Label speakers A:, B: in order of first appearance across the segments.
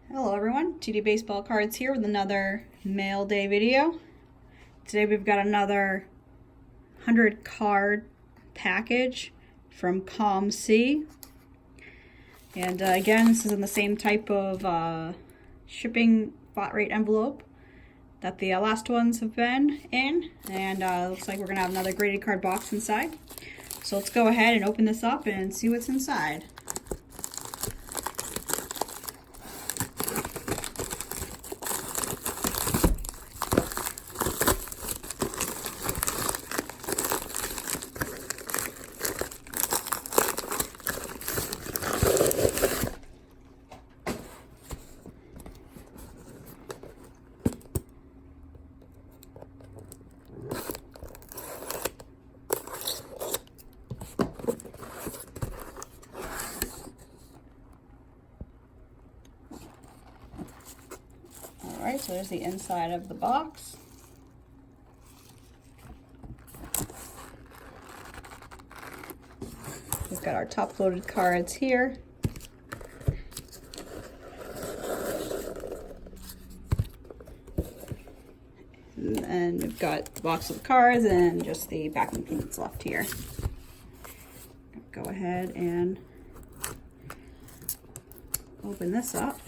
A: Hello everyone, TD Baseball Cards here with another mail day video. Today we've got another 100 card package from COMC. And again, this is in the same type of shipping flat rate envelope that the last ones have been in. And looks like we're going to have another graded card box inside. So let's go ahead and open this up and see what's inside. Alright, so there's the inside of the box. We've got our top-loaded cards here. And we've got the box of the cards and just the backing pieces left here. Go ahead and open this up.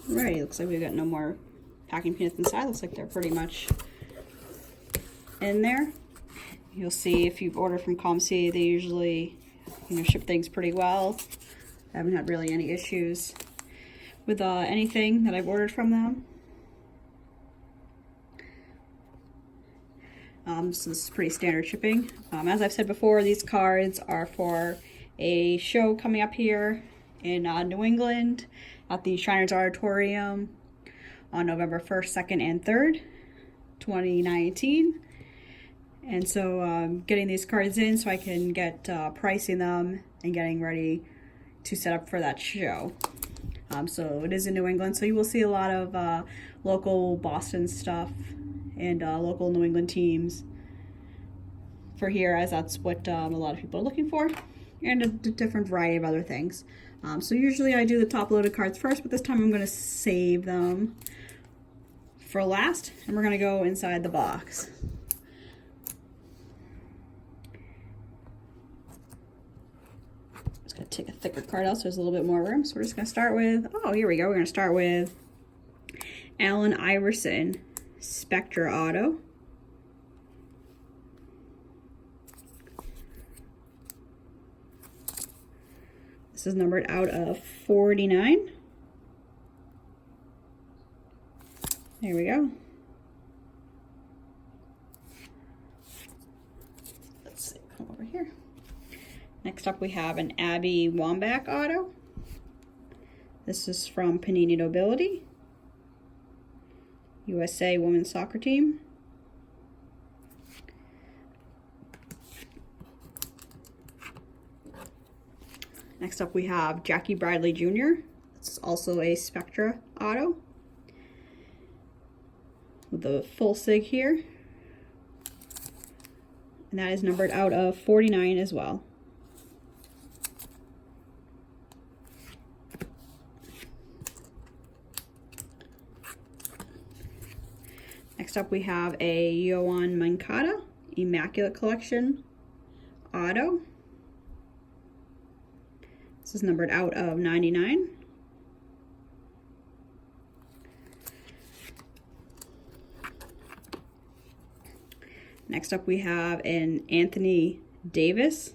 A: Alrighty, looks like we've got no more packing peanuts inside. Looks like they're pretty much in there. You'll see if you've ordered from COMC, they usually, ship things pretty well. I haven't had really any issues with anything that I've ordered from them. So this is pretty standard shipping. As I've said before, these cards are for a show coming up here in New England at the Shriners Auditorium on November 1st, 2nd, and 3rd, 2019. And so getting these cards in so I can get pricing them and getting ready to set up for that show. So it is in New England, so you will see a lot of local Boston stuff and local New England teams for here, as that's what a lot of people are looking for, and a different variety of other things. So usually I do the top-loaded cards first, but this time I'm going to save them for last, and we're going to go inside the box. Just going to take a thicker card out so there's a little bit more room. So we're just going to start with, here we go. We're going to start with Allen Iverson Spectra Auto. This is numbered out of 49. There we go. Let's see, come over here. Next up we have an Abby Wambach auto. This is from Panini Nobility. USA Women's Soccer Team. Next up we have Jackie Bradley Jr. This is also a Spectra auto with the full sig here. And that is numbered out of 49 as well. Next up we have a Yoan Moncada Immaculate Collection auto. This is numbered out of 99. Next up we have an Anthony Davis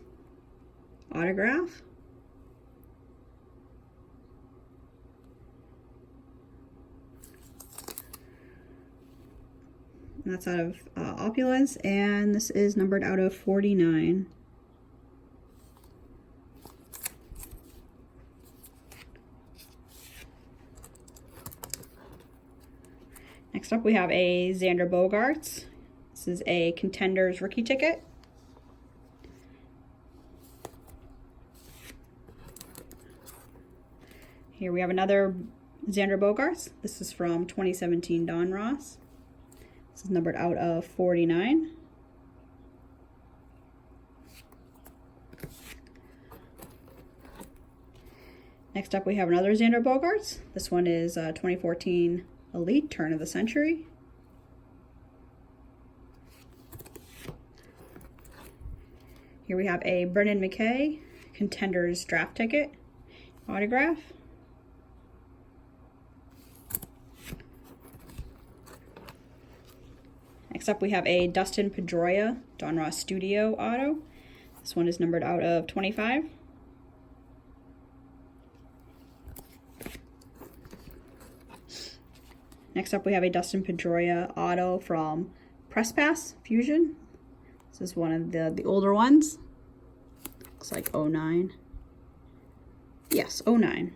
A: autograph. And that's out of Opulence, and this is numbered out of 49. Next up we have a Xander Bogaerts. This is a Contenders rookie ticket. Here we have another Xander Bogaerts. This is from 2017 Don Ross. This is numbered out of 49. Next up we have another Xander Bogaerts. This one is 2014 Elite Turn of the Century. Here we have a Brendan McKay Contenders Draft Ticket autograph. Next up we have a Dustin Pedroia Don Ross Studio auto. This one is numbered out of 25. Next up we have a Dustin Pedroia auto from Press Pass Fusion. This is one of the older ones. Looks like 09. Yes, 09.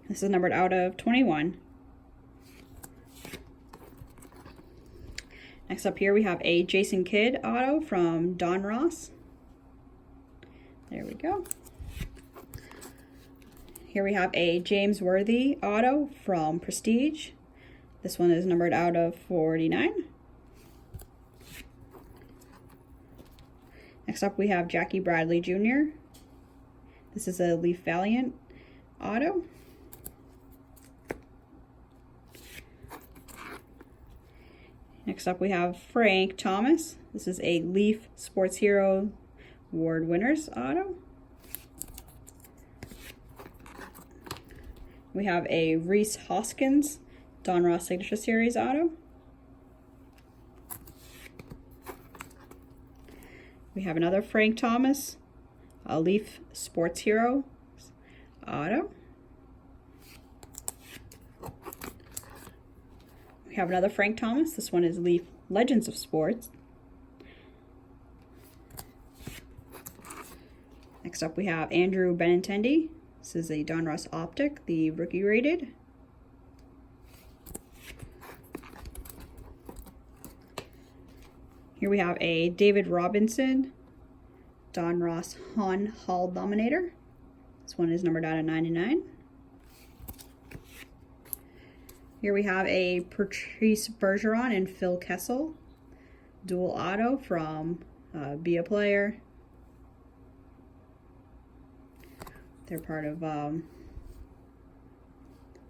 A: This is numbered out of 21. Next up here we have a Jason Kidd auto from Don Ross. There we go. Here we have a James Worthy auto from Prestige. This one is numbered out of 49. Next up we have Jackie Bradley Jr. This is a Leaf Valiant auto. Next up we have Frank Thomas. This is a Leaf Sports Hero Award Winners auto. We have a Rhys Hoskins Don Ross Signature Series auto. We have another Frank Thomas, a Leaf Sports Hero auto. We have another Frank Thomas. This one is Leaf Legends of Sports. Next up we have Andrew Benintendi. This is a Don Ross Optic, the rookie rated. Here we have a David Robinson Don Ross Han Hall Dominator. This one is numbered out of 99. Here we have a Patrice Bergeron and Phil Kessel dual auto from Be A Player. They're part of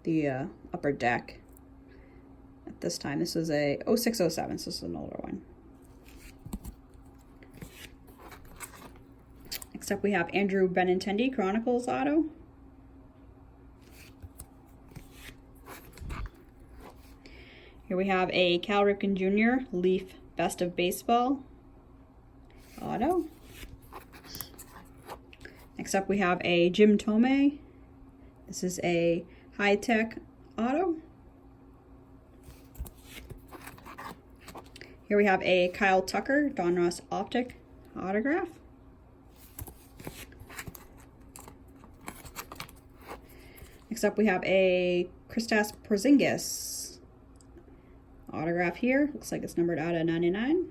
A: the upper deck at this time. This is a 0607, so this is an older one. Next up we have Andrew Benintendi Chronicles auto. Here we have a Cal Ripken Jr. Leaf Best of Baseball auto. Next up we have a Jim Thome. This is a high-tech auto. Here we have a Kyle Tucker Don Ross Optic autograph. Next up we have a Kristaps Porzingis autograph here. Looks like it's numbered out of 99.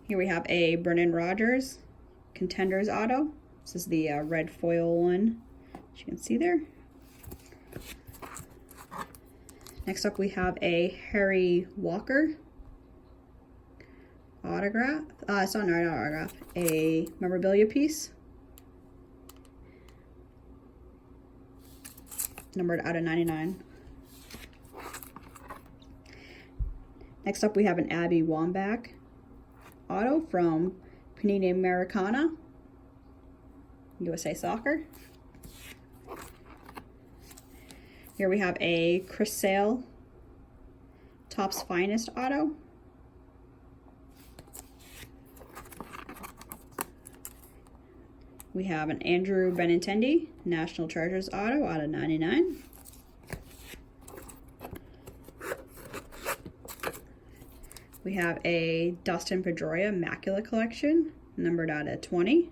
A: Here we have a Brendan Rodgers Contenders auto. This is the red foil one, as you can see there. Next up we have a Harry Walker autograph. It's not an autograph, a memorabilia piece. Numbered out of 99. Next up we have an Abby Wambach auto from Panini Americana, USA Soccer. Here we have a Chris Sale Topps Finest auto. We have an Andrew Benintendi National Treasures auto out of 99. We have a Dustin Pedroia Immaculate Collection, numbered out of 20.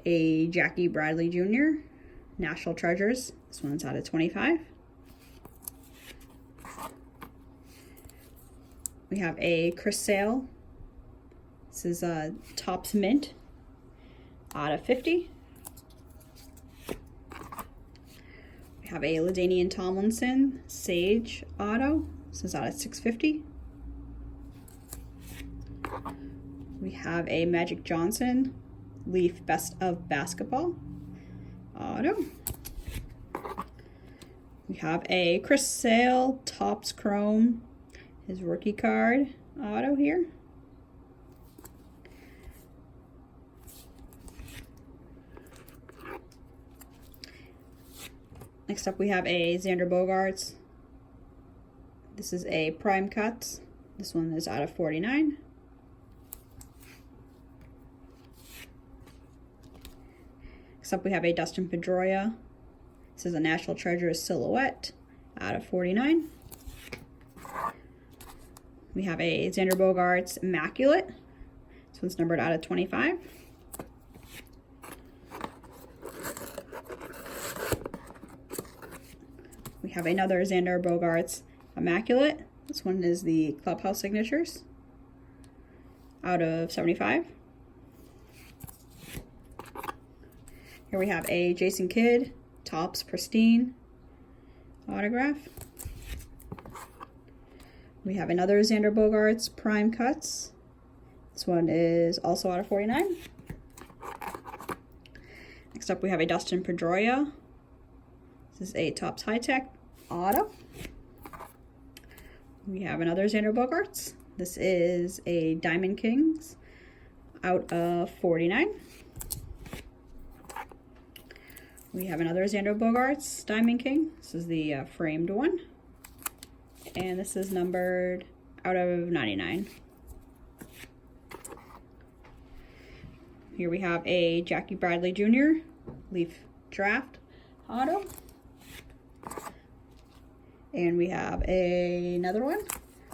A: A Jackie Bradley Jr. National Treasures. This one's out of 25. We have a Chris Sale This is Topps Mint out of 50. We have a LaDainian Tomlinson Sage Auto. This is out of 650. We have a Magic Johnson Leaf Best of Basketball Auto. We have a Chris Sale Topps Chrome, his rookie card auto here. Next up we have a Xander Bogaerts. This is a Prime Cuts. This one is out of 49. Next up we have a Dustin Pedroia. This is a National Treasure Silhouette out of 49. We have a Xander Bogaerts Immaculate. This one's numbered out of 25. We have another Xander Bogaerts Immaculate. This one is the Clubhouse Signatures out of 75. Here we have a Jason Kidd Topps Pristine autograph. We have another Xander Bogaerts Prime Cuts. This one is also out of 49. Next up we have a Dustin Pedroia. This is a Topps High Tech auto. We have another Xander Bogaerts. This is a Diamond Kings out of 49. We have another Xander Bogaerts Diamond King. This is the framed one. And this is numbered out of 99. Here we have a Jackie Bradley Jr. Leaf Draft auto. And we have another one.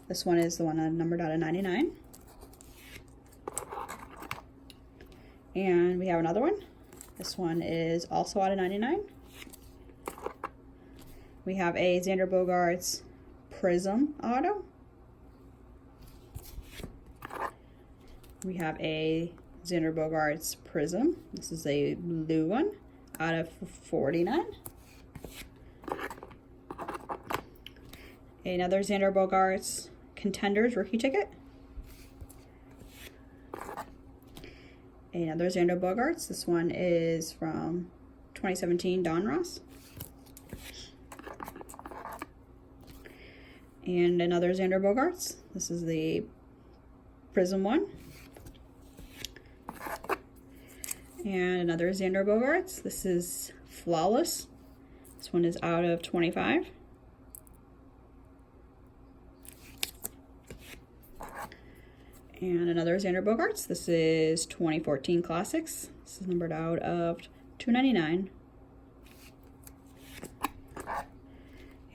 A: This one is the one numbered out of 99. And we have another one. This one is also out of 99. We have a Xander Bogaerts Prism auto. We have a Xander Bogaerts Prism. This is a blue one out of 49. Another Xander Bogaerts Contenders rookie ticket. Another Xander Bogaerts. This one is from 2017 Donruss. And another Xander Bogaerts. This is the Prism one. And another Xander Bogaerts. This is Flawless. This one is out of 25. And another Xander Bogaerts. This is 2014 Classics. This is numbered out of 299.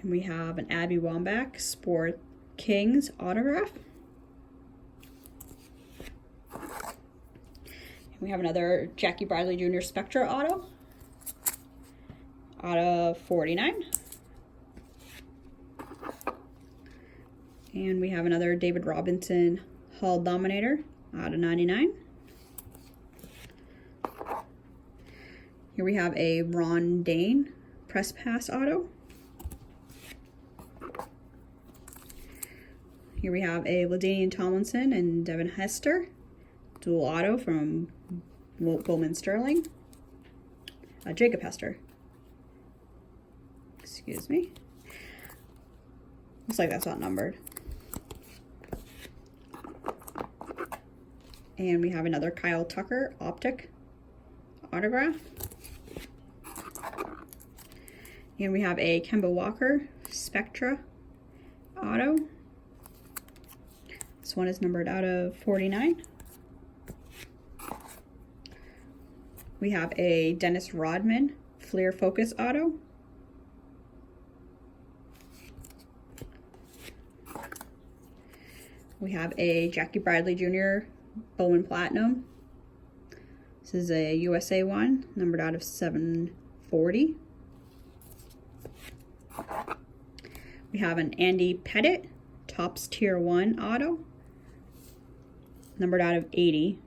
A: And we have an Abby Wambach Sport Kings autograph. And we have another Jackie Bradley Jr. Spectra auto out of 49. And we have another David Robinson Hall Dominator out of 99. Here we have a Ron Dane Press Pass auto. Here we have a LaDainian Tomlinson and Devin Hester dual auto from Bowman Sterling. Jacob Hester. Excuse me. Looks like that's not numbered. And we have another Kyle Tucker Optic autograph. And we have a Kemba Walker Spectra auto. This one is numbered out of 49. We have a Dennis Rodman Fleer Focus auto. We have a Jackie Bradley Jr. Bowman Platinum. This is a USA one, numbered out of 740. We have an Andy Pettit Topps Tier 1 auto. numbered out of 80.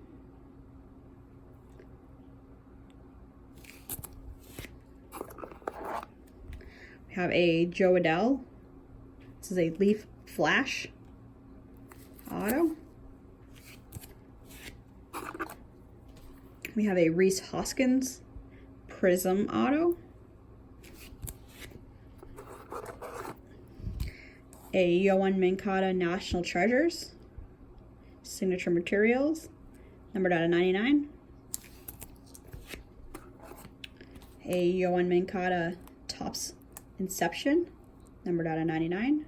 A: We have a Joe Adell. This is a Leaf Flash auto. We have a Rhys Hoskins Prism auto. A Yoan Moncada National Treasures Signature Materials, numbered out of 99. A Yoan Moncada Topps Inception, numbered out of 99.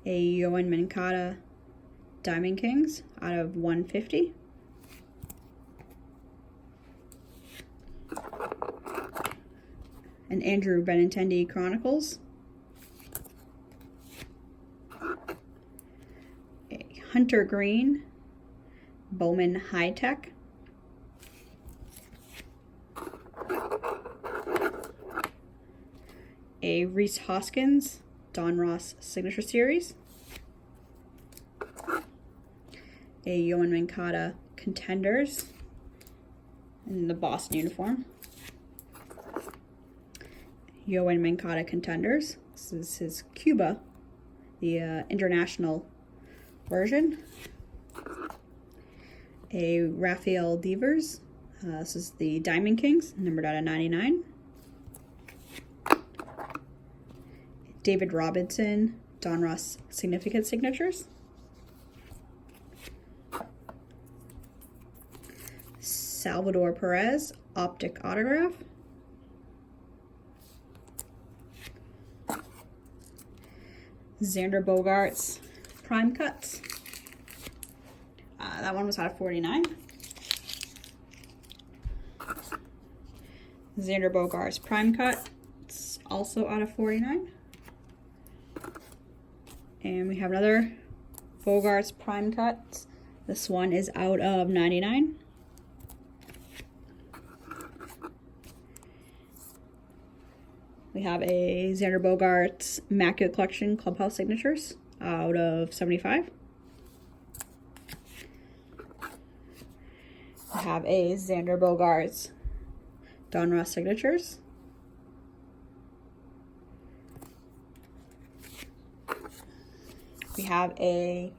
A: A Yoan Moncada Diamond Kings out of 150. An Andrew Benintendi Chronicles. A Hunter Green Bowman High Tech. A Rhys Hoskins Don Ross Signature Series. A Yoan Moncada Contenders in the Boston uniform. Yoan Moncada Contenders. This is his Cuba, the international version. A Rafael Devers. This is the Diamond Kings, numbered out of 99. David Robinson Don Ross Significant Signatures. Salvador Perez Optic Autograph. Xander Bogaerts Prime Cuts. That one was out of 49. Xander Bogaerts Prime Cuts, also out of 49. And we have another Bogaerts Prime Cuts. This one is out of 99. We have a Xander Bogaerts Immaculate Collection Clubhouse Signatures out of 75. We have a Xander Bogaerts Don Ross Signatures. We have a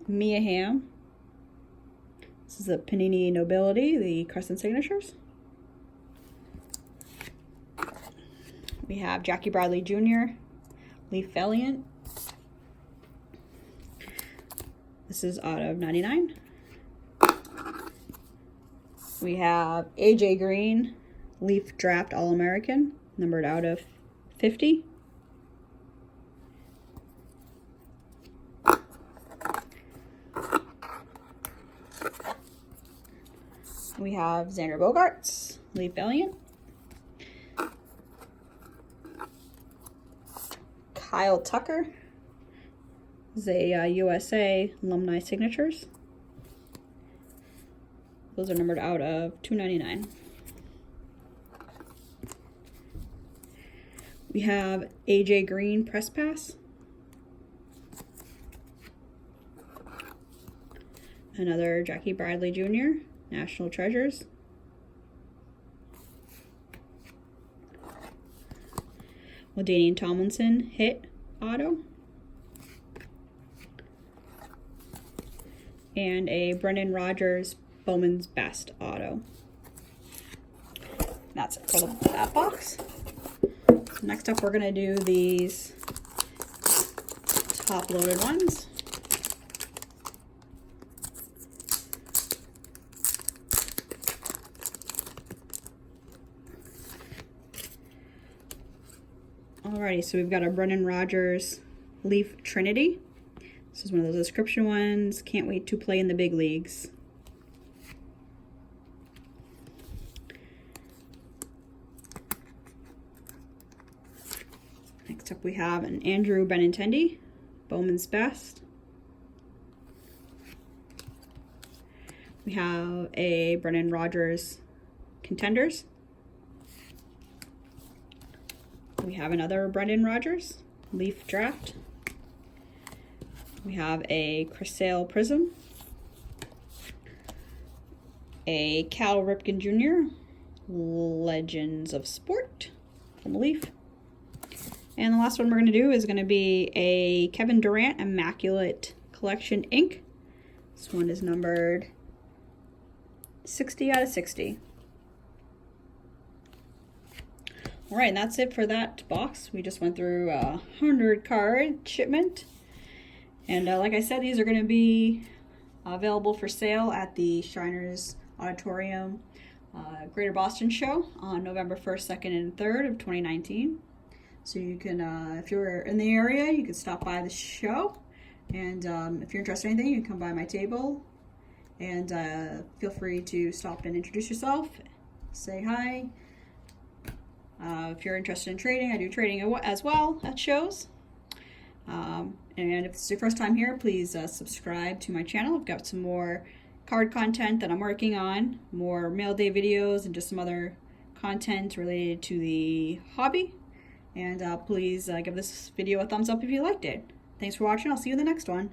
A: Mia Hamm. This is a Panini Nobility, the Crescent Signatures. We have Jackie Bradley Jr., Leaf Valiant. This is out of 99. We have AJ Green, Leaf Draft All-American, numbered out of 50. We have Xander Bogaerts, Leaf Valiant. Kyle Tucker is a USA Alumni Signatures. Those are numbered out of 299. We have AJ Green Press Pass. Another Jackie Bradley Jr. National Treasures. LaDainian Tomlinson Hit Auto. And a Brendan Rodgers Bowman's Best Auto. That's it for that box. So next up, we're going to do these top loaded ones. Alrighty, so we've got our Brendan Rodgers Leaf Trinity. This is one of those description ones. Can't wait to play in the big leagues. Next up we have an Andrew Benintendi, Bowman's Best. We have a Brendan Rodgers Contenders. We have another Brendan Rodgers Leaf Draft. We have a Crystal Prism, a Cal Ripken Jr., Legends of Sport from Leaf. And the last one we're going to do is going to be a Kevin Durant Immaculate Collection ink. This one is numbered 60 out of 60. All right, and that's it for that box. We just went through a 100 card shipment. And like I said, these are going to be available for sale at the Shriners Auditorium Greater Boston Show on November 1st, 2nd, and 3rd of 2019. So you can, if you're in the area, you can stop by the show. And if you're interested in anything, you can come by my table. And feel free to stop and introduce yourself, say hi. If you're interested in trading, I do trading as well at shows. And if this is your first time here, please subscribe to my channel. I've got some more card content that I'm working on, more Mailday videos, and just some other content related to the hobby. And please give this video a thumbs up if you liked it. Thanks for watching. I'll see you in the next one.